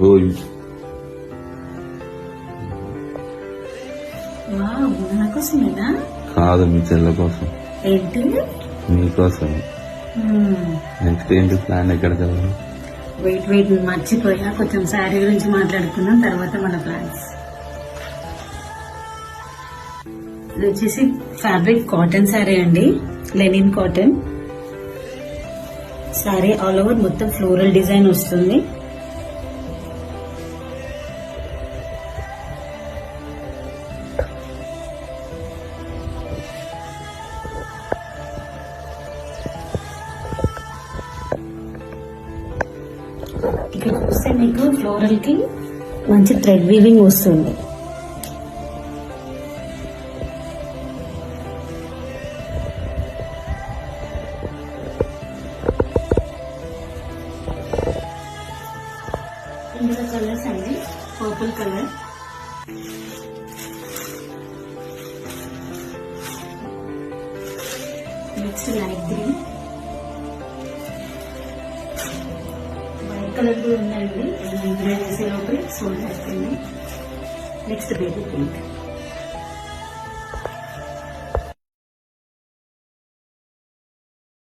ఓయ్ నాకోసమేనా? కాదు, మీ చెల్ల కోసం. ఏంటి? మీకోసం. నెక్స్ట్ ఏంటి ప్లాన్? ఎక్కడికి వెళ్ళాలి? వెయిట్ మర్చిపోయా. కొంచెం శారీ గురించి మాట్లాడుకుందాం, తర్వాత మన ప్లాన్స్. ఇది వచ్చేసి ఫ్యాబ్రిక్ కాటన్ శారీ అండి, linen cotton sari. All over మొత్తం ఫ్లోరల్ డిజైన్ వస్తుంది. ఇక్కడ చూస్తే మీకు ఫ్లోరల్ కి మంచి థ్రెడ్ వీవింగ్ వస్తుంది. ఇందులో కలర్స్ అండి, purple colour, next light green, white colour కూడా ఉందండి. ఇందులో వేసే లోపల సోల్డ్ అయిపోయింది. Next baby pink.